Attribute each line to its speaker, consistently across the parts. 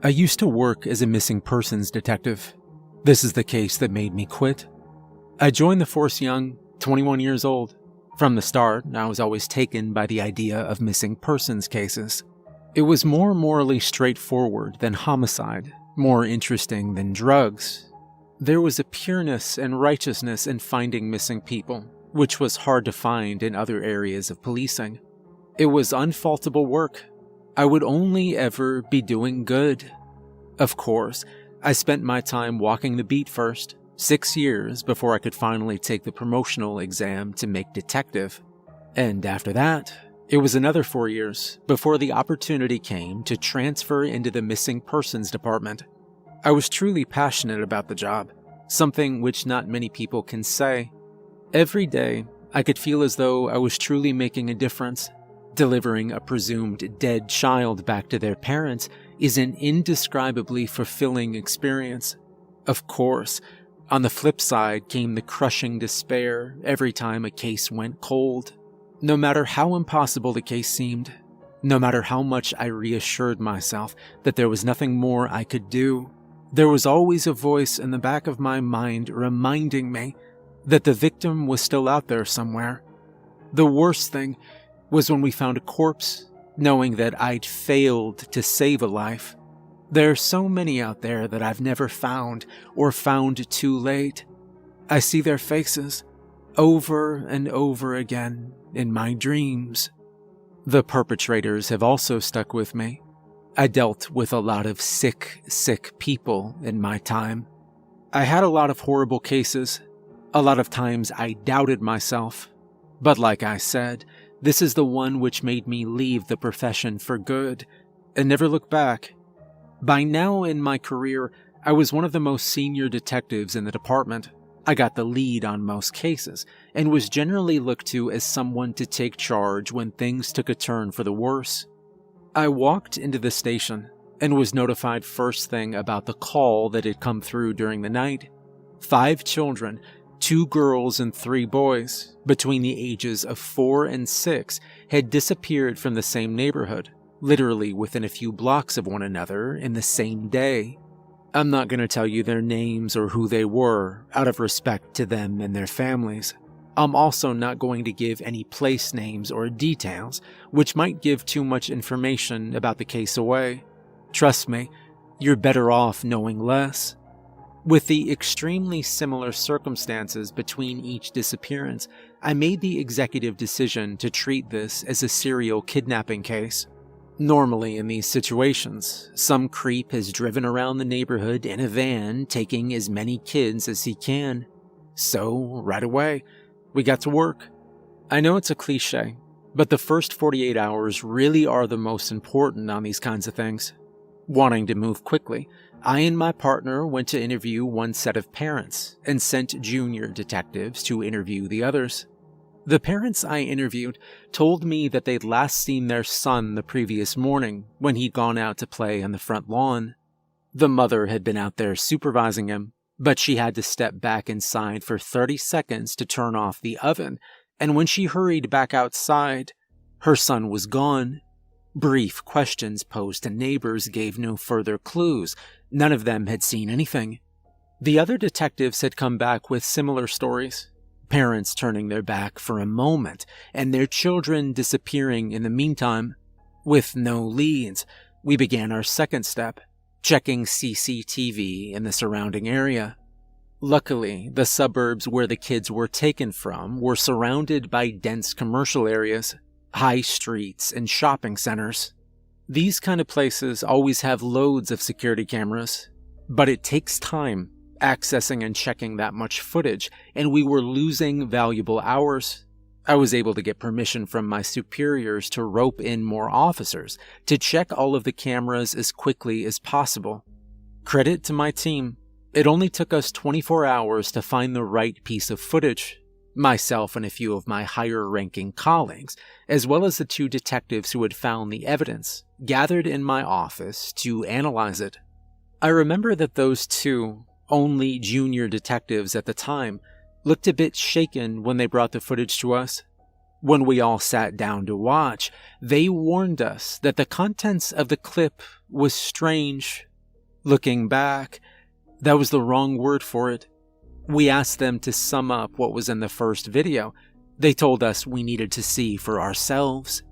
Speaker 1: I used to work as a missing persons detective. This is the case that made me quit. I joined the force young, 21 years old. From the start, I was always taken by the idea of missing persons cases. It was more morally straightforward than homicide, more interesting than drugs. There was a pureness and righteousness in finding missing people, which was hard to find in other areas of policing. It was unfaultable work. I would only ever be doing good. Of course, I spent my time walking the beat first, 6 years before I could finally take the promotional exam to make detective. And after that, it was another 4 years before the opportunity came to transfer into the missing persons department. I was truly passionate about the job, something which not many people can say. Every day, I could feel as though I was truly making a difference. Delivering a presumed dead child back to their parents is an indescribably fulfilling experience. Of course, on the flip side came the crushing despair every time a case went cold. No matter how impossible the case seemed, no matter how much I reassured myself that there was nothing more I could do, there was always a voice in the back of my mind reminding me that the victim was still out there somewhere. The worst thing was when we found a corpse, knowing that I'd failed to save a life. There are so many out there that I've never found or found too late. I see their faces over and over again in my dreams. The perpetrators have also stuck with me. I dealt with a lot of sick people in my time. I had a lot of horrible cases. A lot of times I doubted myself. But like I said, this is the one which made me leave the profession for good and never look back. By now in my career, I was one of the most senior detectives in the department. I got the lead on most cases and was generally looked to as someone to take charge when things took a turn for the worse. I walked into the station and was notified first thing about the call that had come through during the night. 5 children, 2 girls and 3 boys, between the ages of 4 and 6, had disappeared from the same neighborhood, literally within a few blocks of one another in the same day. I'm not going to tell you their names or who they were, out of respect to them and their families. I'm also not going to give any place names or details, which might give too much information about the case away. Trust me, you're better off knowing less. With the extremely similar circumstances between each disappearance, I made the executive decision to treat this as a serial kidnapping case. Normally in these situations, some creep has driven around the neighborhood in a van taking as many kids as he can. So, right away, we got to work. I know it's a cliche, but the first 48 hours really are the most important on these kinds of things. Wanting to move quickly, I and my partner went to interview one set of parents and sent junior detectives to interview the others. The parents I interviewed told me that they'd last seen their son the previous morning when he'd gone out to play on the front lawn. The mother had been out there supervising him, but she had to step back inside for 30 seconds to turn off the oven, and when she hurried back outside, her son was gone. Brief questions posed to neighbors gave no further clues. None of them had seen anything. The other detectives had come back with similar stories. Parents turning their back for a moment, and their children disappearing in the meantime. With no leads, we began our second step, checking CCTV in the surrounding area. Luckily, the suburbs where the kids were taken from were surrounded by dense commercial areas, high streets, and shopping centers. These kind of places always have loads of security cameras, but it takes time accessing and checking that much footage, and we were losing valuable hours. I was able to get permission from my superiors to rope in more officers to check all of the cameras as quickly as possible. Credit to my team. It only took us 24 hours to find the right piece of footage. Myself and a few of my higher-ranking colleagues, as well as the 2 detectives who had found the evidence, gathered in my office to analyze it. I remember that those 2, only junior detectives at the time, looked a bit shaken when they brought the footage to us. When we all sat down to watch, they warned us that the contents of the clip was strange, Looking back, that was the wrong word for it. We asked them to sum up what was in the first video. They told us we needed to see for ourselves.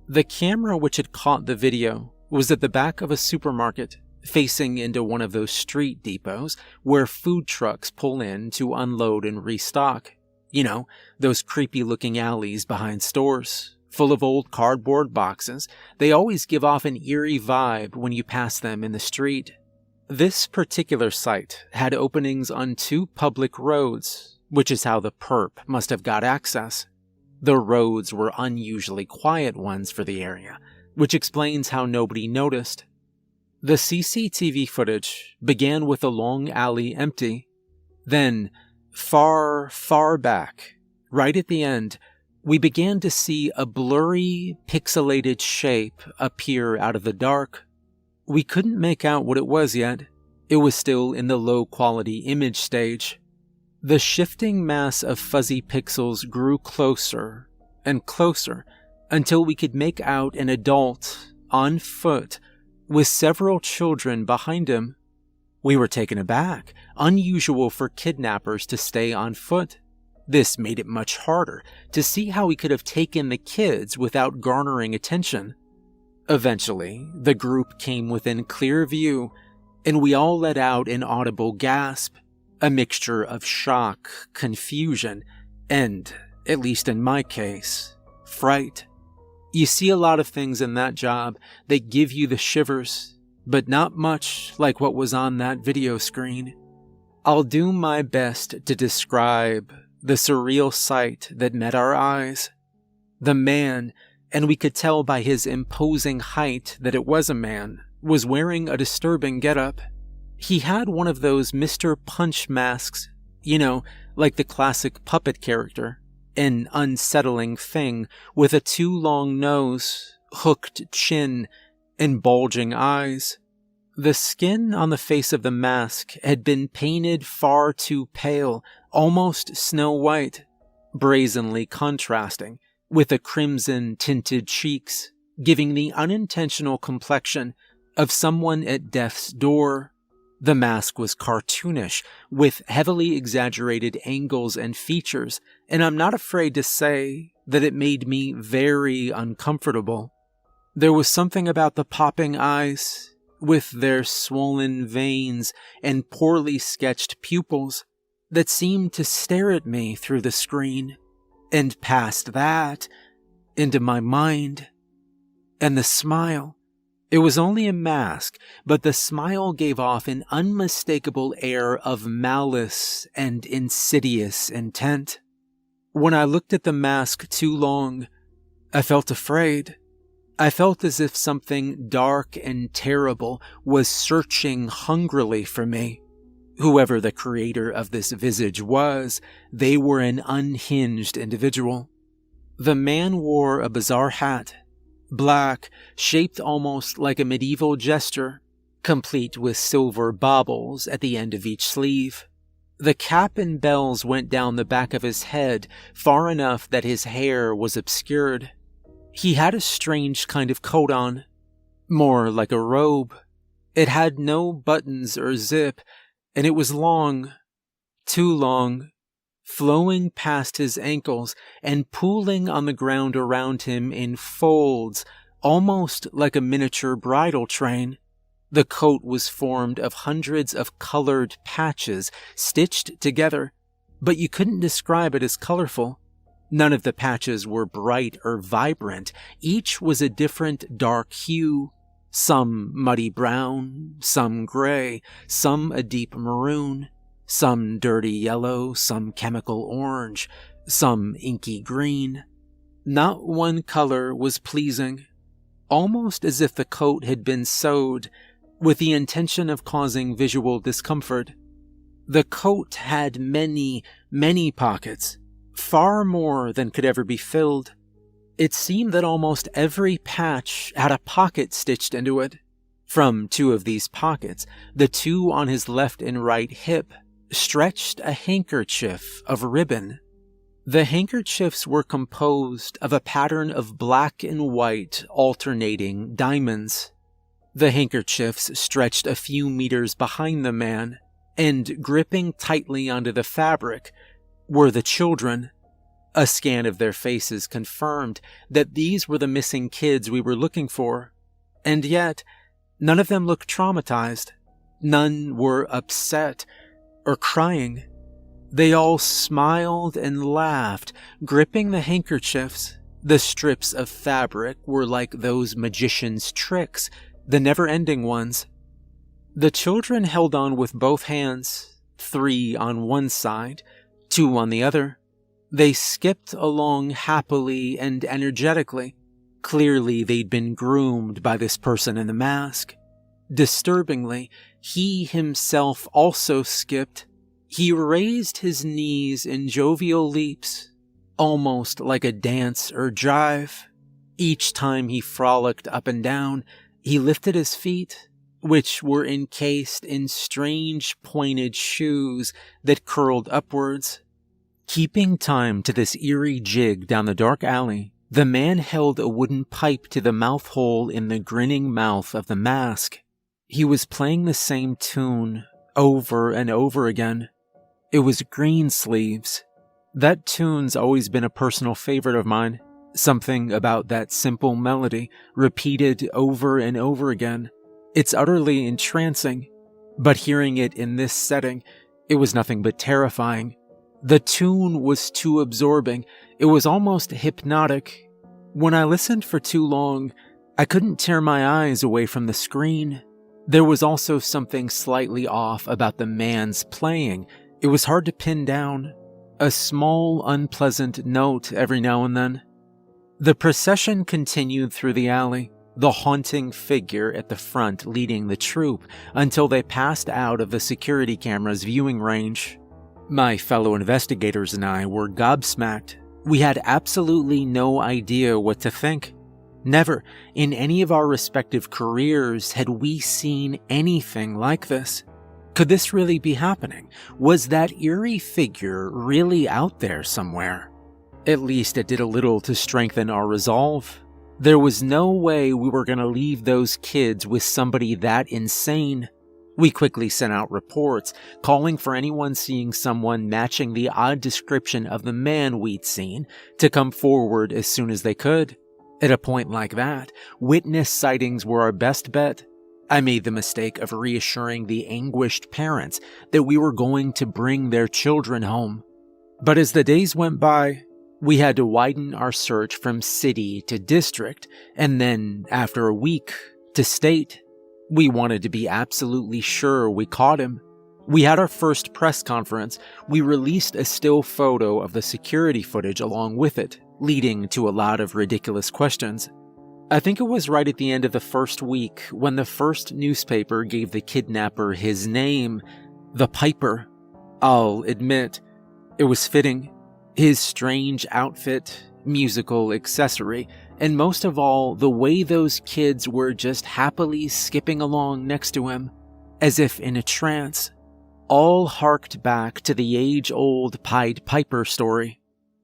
Speaker 1: The camera which had caught the video was at the back of a supermarket, facing into one of those street depots where food trucks pull in to unload and restock. You know, those creepy-looking alleys behind stores, full of old cardboard boxes. They always give off an eerie vibe when you pass them in the street. This particular site had openings on 2 public roads, which is how the perp must have got access. The roads were unusually quiet ones for the area, which explains how nobody noticed. The CCTV footage began with a long alley empty. Then, far, far back, right at the end, we began to see a blurry, pixelated shape appear out of the dark. We couldn't make out what it was yet. It was still in the low-quality image stage. The shifting mass of fuzzy pixels grew closer and closer until we could make out an adult on foot with several children behind him. We were taken aback. Unusual for kidnappers to stay on foot. This made it much harder to see how he could have taken the kids without garnering attention. Eventually, the group came within clear view, and we all let out an audible gasp, a mixture of shock, confusion, and, at least in my case, fright. You see a lot of things in that job that give you the shivers, but not much like what was on that video screen. I'll do my best to describe the surreal sight that met our eyes. The man, and we could tell by his imposing height that it was a man, was wearing a disturbing getup. He had one of those Mr. Punch masks, you know, like the classic puppet character, an unsettling thing with a too long nose, hooked chin, and bulging eyes. The skin on the face of the mask had been painted far too pale, almost snow white, brazenly contrasting with the crimson-tinted cheeks, giving the unintentional complexion of someone at death's door. The mask was cartoonish, with heavily exaggerated angles and features, and I'm not afraid to say that it made me very uncomfortable. There was something about the popping eyes, with their swollen veins and poorly sketched pupils, that seemed to stare at me through the screen, and past that, into my mind. And the smile. It was only a mask, but the smile gave off an unmistakable air of malice and insidious intent. When I looked at the mask too long, I felt afraid. I felt as if something dark and terrible was searching hungrily for me. Whoever the creator of this visage was, they were an unhinged individual. The man wore a bizarre hat, black, shaped almost like a medieval jester, complete with silver baubles at the end of each sleeve. The cap and bells went down the back of his head far enough that his hair was obscured. He had a strange kind of coat on, more like a robe. It had no buttons or zip, and it was long, too long, flowing past his ankles and pooling on the ground around him in folds, almost like a miniature bridal train. The coat was formed of hundreds of colored patches stitched together, but you couldn't describe it as colorful. None of the patches were bright or vibrant. Each was a different dark hue. Some muddy brown, some gray, some a deep maroon, some dirty yellow, some chemical orange, some inky green. Not one color was pleasing, almost as if the coat had been sewed with the intention of causing visual discomfort. The coat had many, many pockets, far more than could ever be filled. It seemed that almost every patch had a pocket stitched into it. From 2 of these pockets, the 2 on his left and right hip, stretched a handkerchief of ribbon. The handkerchiefs were composed of a pattern of black and white alternating diamonds. The handkerchiefs stretched a few meters behind the man, and gripping tightly onto the fabric were the children. A scan of their faces confirmed that these were the missing kids we were looking for, and yet none of them looked traumatized. None were upset or crying. They all smiled and laughed, gripping the handkerchiefs. The strips of fabric were like those magicians' tricks, the never-ending ones. The children held on with both hands, 3 on one side, 2 on the other. They skipped along happily and energetically. Clearly, they'd been groomed by this person in the mask. Disturbingly, he himself also skipped. He raised his knees in jovial leaps, almost like a dance or jive. Each time he frolicked up and down, he lifted his feet, which were encased in strange pointed shoes that curled upwards. Keeping time to this eerie jig down the dark alley, the man held a wooden pipe to the mouth hole in the grinning mouth of the mask. He was playing the same tune over and over again. It was Greensleeves. That tune's always been a personal favorite of mine. Something about that simple melody, repeated over and over again. It's utterly entrancing, but hearing it in this setting, it was nothing but terrifying. The tune was too absorbing. It was almost hypnotic. When I listened for too long, I couldn't tear my eyes away from the screen. There was also something slightly off about the man's playing. It was hard to pin down. A small, unpleasant note every now and then. The procession continued through the alley, the haunting figure at the front leading the troop until they passed out of the security camera's viewing range. My fellow investigators and I were gobsmacked. We had absolutely no idea what to think. Never, in any of our respective careers, had we seen anything like this. Could this really be happening? Was that eerie figure really out there somewhere? At least it did a little to strengthen our resolve. There was no way we were going to leave those kids with somebody that insane. We quickly sent out reports, calling for anyone seeing someone matching the odd description of the man we'd seen to come forward as soon as they could. At a point like that, witness sightings were our best bet. I made the mistake of reassuring the anguished parents that we were going to bring their children home. But as the days went by, we had to widen our search from city to district, and then, after a week, to state. We wanted to be absolutely sure we caught him. We had our first press conference. We released a still photo of the security footage along with it, leading to a lot of ridiculous questions. I think it was right at the end of the first week when the first newspaper gave the kidnapper his name, the Piper. I'll admit, it was fitting. His strange outfit, musical accessory, and most of all, the way those kids were just happily skipping along next to him, as if in a trance, all harked back to the age-old Pied Piper story.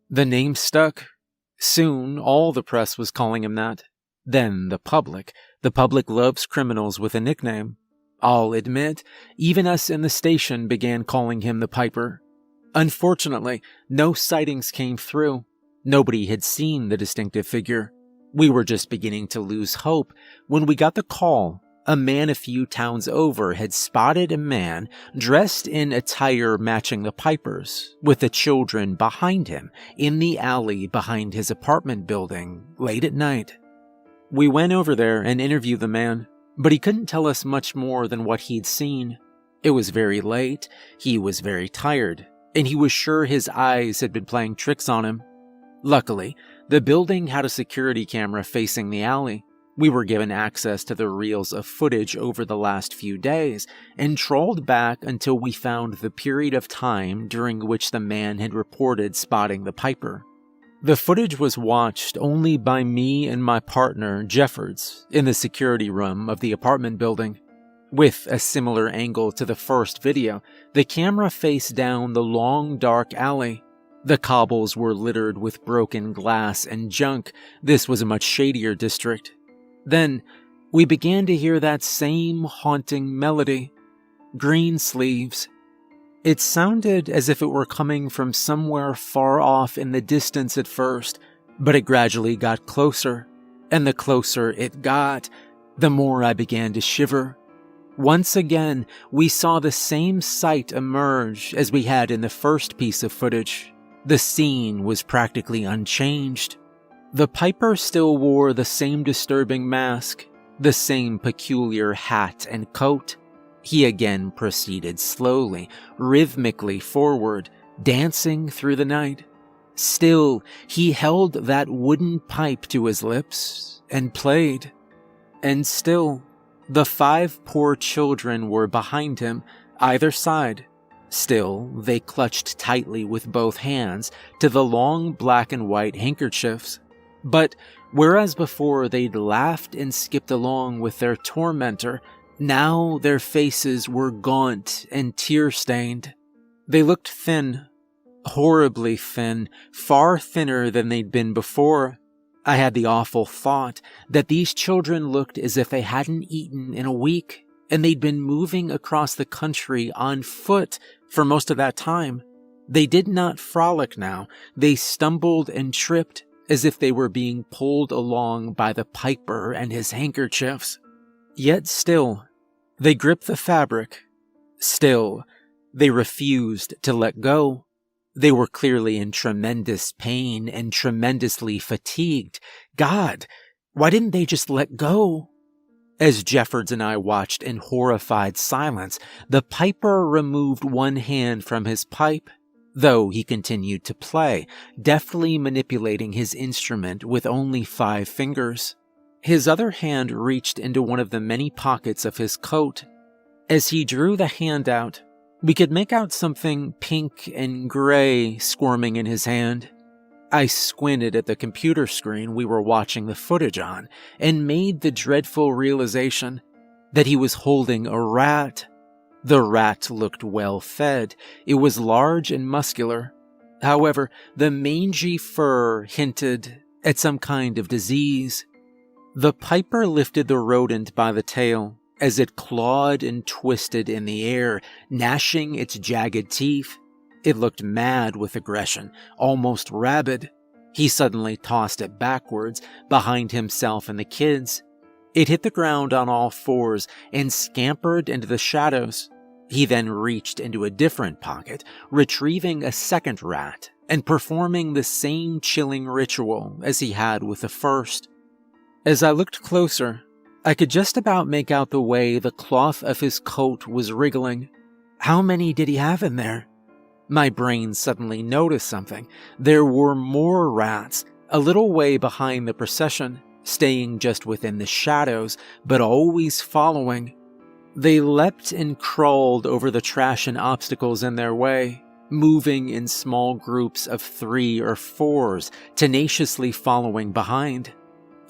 Speaker 1: The name stuck. Soon, all the press was calling him that. Then the public. The public loves criminals with a nickname. I'll admit, even us in the station began calling him the Piper. Unfortunately, no sightings came through. Nobody had seen the distinctive figure. We were just beginning to lose hope when we got the call. A man a few towns over had spotted a man dressed in attire matching the Piper's, with the children behind him in the alley behind his apartment building late at night. We went over there and interviewed the man, but he couldn't tell us much more than what he'd seen. It was very late, he was very tired, and he was sure his eyes had been playing tricks on him. Luckily, the building had a security camera facing the alley. We were given access to the reels of footage over the last few days and trawled back until we found the period of time during which the man had reported spotting the Piper. The footage was watched only by me and my partner, Jeffords, in the security room of the apartment building. With a similar angle to the first video, the camera faced down the long, dark alley. The cobbles were littered with broken glass and junk. This was a much shadier district. Then, we began to hear that same haunting melody, Green Sleeves. It sounded as if it were coming from somewhere far off in the distance at first, but it gradually got closer, and the closer it got, the more I began to shiver. Once again, we saw the same sight emerge as we had in the first piece of footage. The scene was practically unchanged. The piper still wore the same disturbing mask, the same peculiar hat and coat. He again proceeded slowly, rhythmically forward, dancing through the night. Still, he held that wooden pipe to his lips and played. And still, the 5 poor children were behind him, either side. Still, they clutched tightly with both hands to the long black and white handkerchiefs. But whereas before they'd laughed and skipped along with their tormentor, now their faces were gaunt and tear-stained. They looked thin, horribly thin, far thinner than they'd been before. I had the awful thought that these children looked as if they hadn't eaten in a week, and they'd been moving across the country on foot for most of that time. They did not frolic now. They stumbled and tripped as if they were being pulled along by the piper and his handkerchiefs. Yet still, they gripped the fabric. Still, they refused to let go. They were clearly in tremendous pain and tremendously fatigued. God, why didn't they just let go? As Jeffords and I watched in horrified silence, the piper removed one hand from his pipe, though he continued to play, deftly manipulating his instrument with only 5 fingers. His other hand reached into one of the many pockets of his coat. As he drew the hand out, we could make out something pink and gray squirming in his hand. I squinted at the computer screen we were watching the footage on and made the dreadful realization that he was holding a rat. The rat looked well fed. It was large and muscular. However, the mangy fur hinted at some kind of disease. The piper lifted the rodent by the tail as it clawed and twisted in the air, gnashing its jagged teeth. It looked mad with aggression, almost rabid. He suddenly tossed it backwards, behind himself and the kids. It hit the ground on all 4s and scampered into the shadows. He then reached into a different pocket, retrieving a second rat and performing the same chilling ritual as he had with the first. As I looked closer, I could just about make out the way the cloth of his coat was wriggling. How many did he have in there? My brain suddenly noticed something. There were more rats, a little way behind the procession, staying just within the shadows, but always following. They leapt and crawled over the trash and obstacles in their way, moving in small groups of 3 or 4s, tenaciously following behind.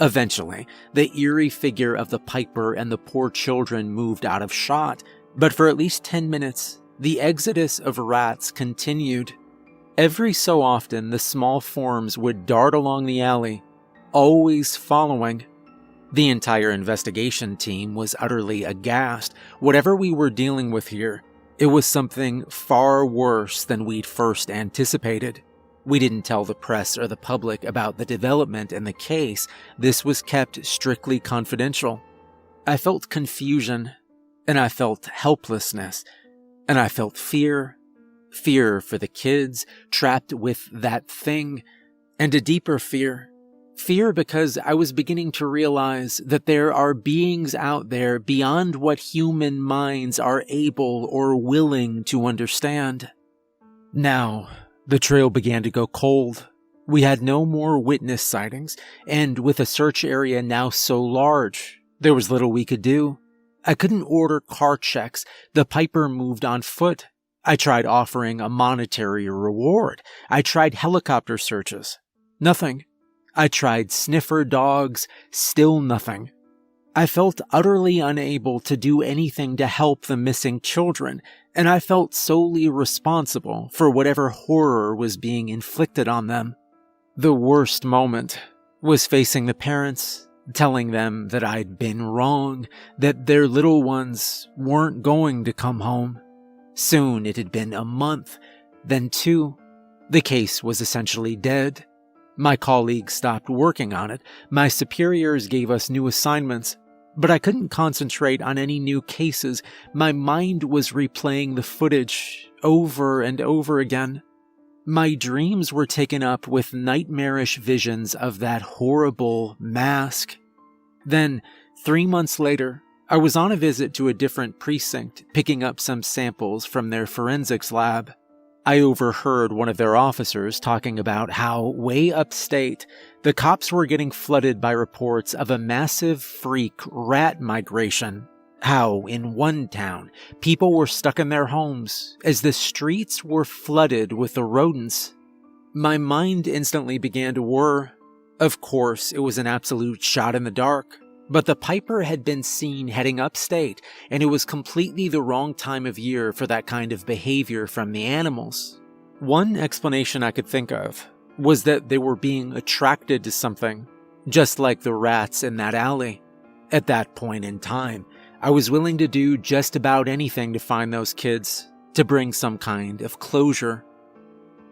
Speaker 1: Eventually, the eerie figure of the piper and the poor children moved out of shot, but for at least 10 minutes, the exodus of rats continued. Every so often, the small forms would dart along the alley, always following. The entire investigation team was utterly aghast. Whatever we were dealing with here, it was something far worse than we'd first anticipated. We didn't tell the press or the public about the development in the case. This was kept strictly confidential. I felt confusion, and I felt helplessness, and I felt fear. Fear for the kids trapped with that thing, and a deeper fear. Fear because I was beginning to realize that there are beings out there beyond what human minds are able or willing to understand. Now, the trail began to go cold. We had no more witness sightings, and with a search area now so large, there was little we could do. I couldn't order car checks. The piper moved on foot. I tried offering a monetary reward. I tried helicopter searches. Nothing. I tried sniffer dogs. Still nothing. I felt utterly unable to do anything to help the missing children, and I felt solely responsible for whatever horror was being inflicted on them. The worst moment was facing the parents, telling them that I'd been wrong, that their little ones weren't going to come home. Soon it had been a month, then 2. The case was essentially dead. My colleagues stopped working on it, my superiors gave us new assignments, but I couldn't concentrate on any new cases. My mind was replaying the footage over and over again. My dreams were taken up with nightmarish visions of that horrible mask. Then, 3 months later, I was on a visit to a different precinct, picking up some samples from their forensics lab. I overheard one of their officers talking about how, way upstate, the cops were getting flooded by reports of a massive freak rat migration. How, in one town, people were stuck in their homes as the streets were flooded with the rodents. My mind instantly began to whir. Of course, it was an absolute shot in the dark. But the Piper had been seen heading upstate, and it was completely the wrong time of year for that kind of behavior from the animals. One explanation I could think of was that they were being attracted to something, just like the rats in that alley. At that point in time, I was willing to do just about anything to find those kids, to bring some kind of closure.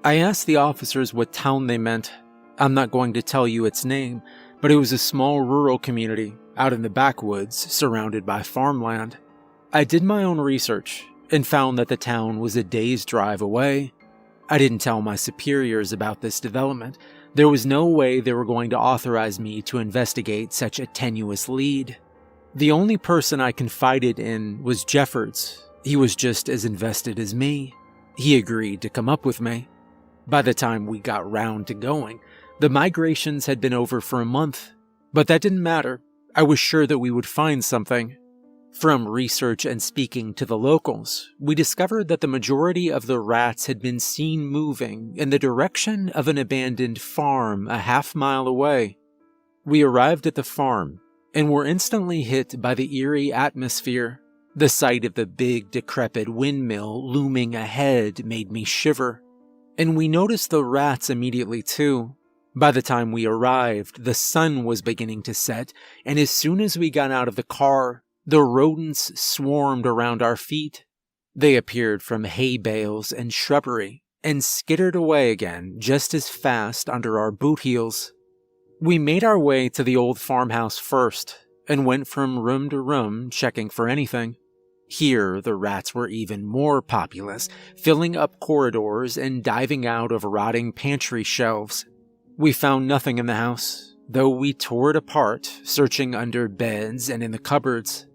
Speaker 1: I asked the officers what town they meant. I'm not going to tell you its name, but it was a small rural community out in the backwoods, surrounded by farmland. I did my own research and found that the town was a day's drive away. I didn't tell my superiors about this development. There was no way they were going to authorize me to investigate such a tenuous lead. The only person I confided in was Jeffords. He was just as invested as me. He agreed to come up with me. By the time we got round to going, the migrations had been over for a month, but that didn't matter. I was sure that we would find something. From research and speaking to the locals, we discovered that the majority of the rats had been seen moving in the direction of an abandoned farm a half-mile away. We arrived at the farm and were instantly hit by the eerie atmosphere. The sight of the big, decrepit windmill looming ahead made me shiver. And we noticed the rats immediately too. By the time we arrived, the sun was beginning to set, and as soon as we got out of the car, the rodents swarmed around our feet. They appeared from hay bales and shrubbery, and skittered away again just as fast under our boot heels. We made our way to the old farmhouse first, and went from room to room checking for anything. Here, the rats were even more populous, filling up corridors and diving out of rotting pantry shelves. We found nothing in the house, though we tore it apart, searching under beds and in the cupboards.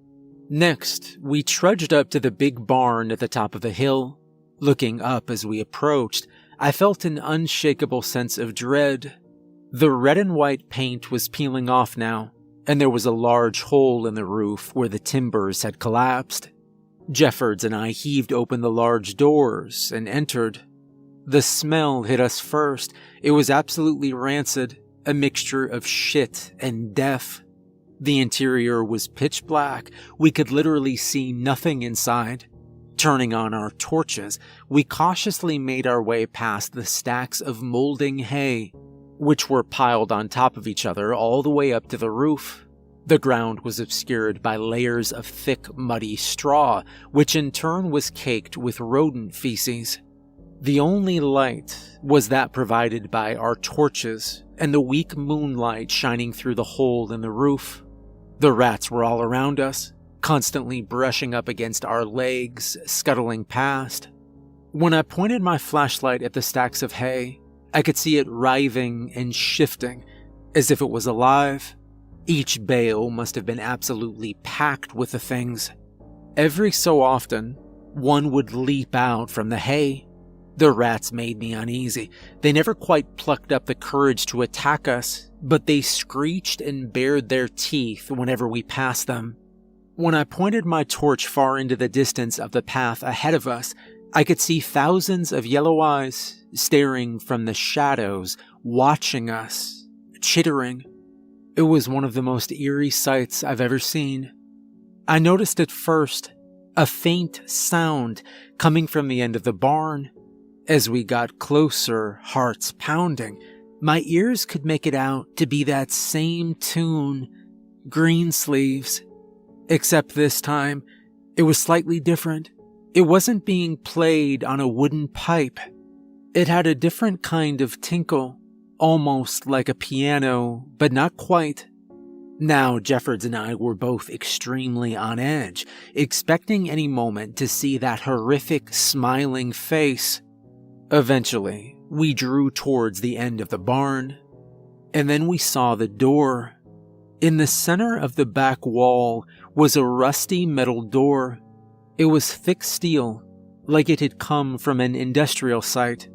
Speaker 1: Next, we trudged up to the big barn at the top of the hill. Looking up as we approached, I felt an unshakable sense of dread. The red and white paint was peeling off now, and there was a large hole in the roof where the timbers had collapsed. Jeffords and I heaved open the large doors and entered. The smell hit us first. It was absolutely rancid, a mixture of shit and death. The interior was pitch black. We could literally see nothing inside. Turning on our torches, we cautiously made our way past the stacks of molding hay, which were piled on top of each other all the way up to the roof. The ground was obscured by layers of thick, muddy straw, which in turn was caked with rodent feces. The only light was that provided by our torches and the weak moonlight shining through the hole in the roof. The rats were all around us, constantly brushing up against our legs, scuttling past. When I pointed my flashlight at the stacks of hay, I could see it writhing and shifting as if it was alive. Each bale must have been absolutely packed with the things. Every so often, one would leap out from the hay. The rats made me uneasy. They never quite plucked up the courage to attack us, but they screeched and bared their teeth whenever we passed them. When I pointed my torch far into the distance of the path ahead of us, I could see thousands of yellow eyes staring from the shadows, watching us, chittering. It was one of the most eerie sights I've ever seen. I noticed at first a faint sound coming from the end of the barn. As we got closer, hearts pounding, my ears could make it out to be that same tune, Greensleeves. Except this time, it was slightly different. It wasn't being played on a wooden pipe. It had a different kind of tinkle, almost like a piano, but not quite. Now, Jeffords and I were both extremely on edge, expecting any moment to see that horrific, smiling face. Eventually, we drew towards the end of the barn, and then we saw the door. In the center of the back wall was a rusty metal door. It was thick steel, like it had come from an industrial site.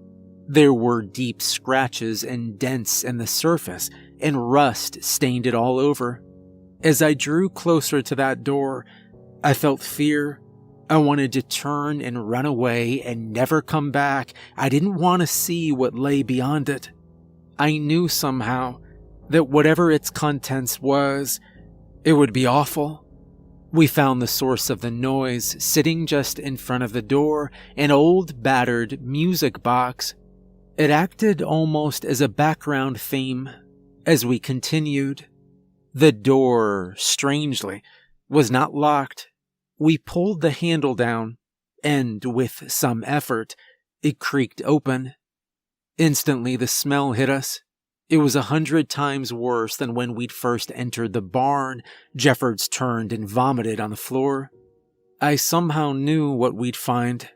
Speaker 1: There were deep scratches and dents in the surface, and rust stained it all over. As I drew closer to that door, I felt fear. I wanted to turn and run away and never come back. I didn't want to see what lay beyond it. I knew somehow that whatever its contents was, it would be awful. We found the source of the noise sitting just in front of the door, an old battered music box. It acted almost as a background theme as we continued. The door, strangely, was not locked. We pulled the handle down, and with some effort, it creaked open. Instantly, the smell hit us. It was 100 times worse than when we'd first entered the barn. Jeffords turned and vomited on the floor. I somehow knew what we'd find.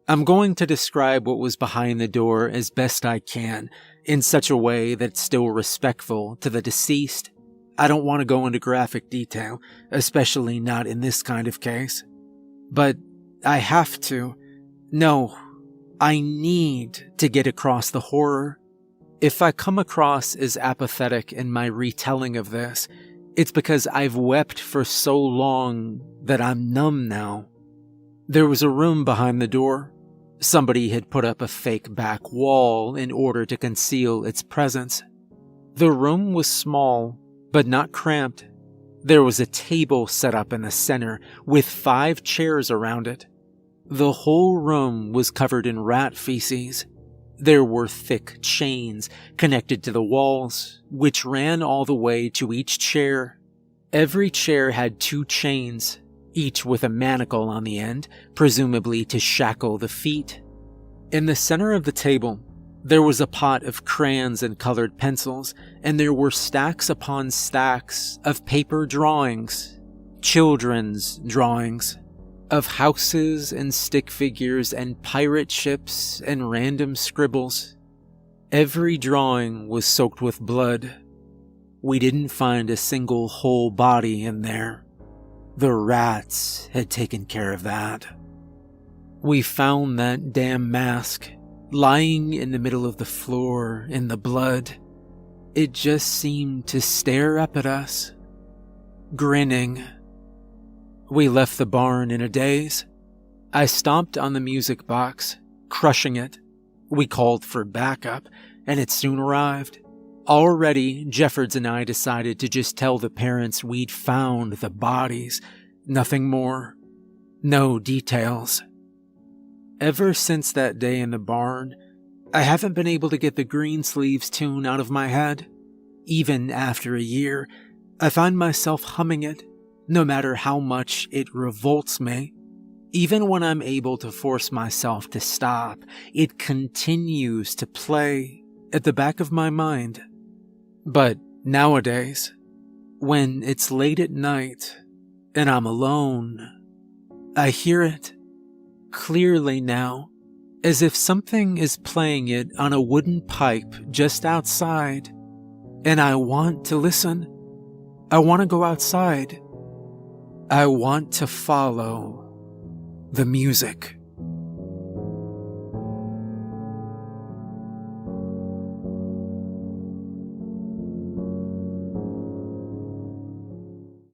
Speaker 1: I'm going to describe what was behind the door as best I can, in such a way that's still respectful to the deceased. I don't want to go into graphic detail, especially not in this kind of case. But I have to. No, I need to get across the horror. If I come across as apathetic in my retelling of this, it's because I've wept for so long that I'm numb now. There was a room behind the door. Somebody had put up a fake back wall in order to conceal its presence. The room was small, but not cramped. There was a table set up in the center with 5 chairs around it. The whole room was covered in rat feces. There were thick chains connected to the walls, which ran all the way to each chair. Every chair had 2 chains, each with a manacle on the end, presumably to shackle the feet. In the center of the table, there was a pot of crayons and colored pencils, and there were stacks upon stacks of paper drawings, children's drawings, of houses and stick figures and pirate ships and random scribbles. Every drawing was soaked with blood. We didn't find a single whole body in there. The rats had taken care of that. We found that damn mask lying in the middle of the floor in the blood. It just seemed to stare up at us, grinning. We left the barn in a daze. I stomped on the music box, crushing it. We called for backup, and it soon arrived. Already, Jeffords and I decided to just tell the parents we'd found the bodies. Nothing more. No details. Ever since that day in the barn, I haven't been able to get the Greensleeves tune out of my head. Even after a year, I find myself humming it, no matter how much it revolts me. Even when I'm able to force myself to stop, it continues to play at the back of my mind. But nowadays, when it's late at night and I'm alone, I hear it clearly now, as if something is playing it on a wooden pipe just outside, and I want to listen. I want to go outside. I want to follow the music.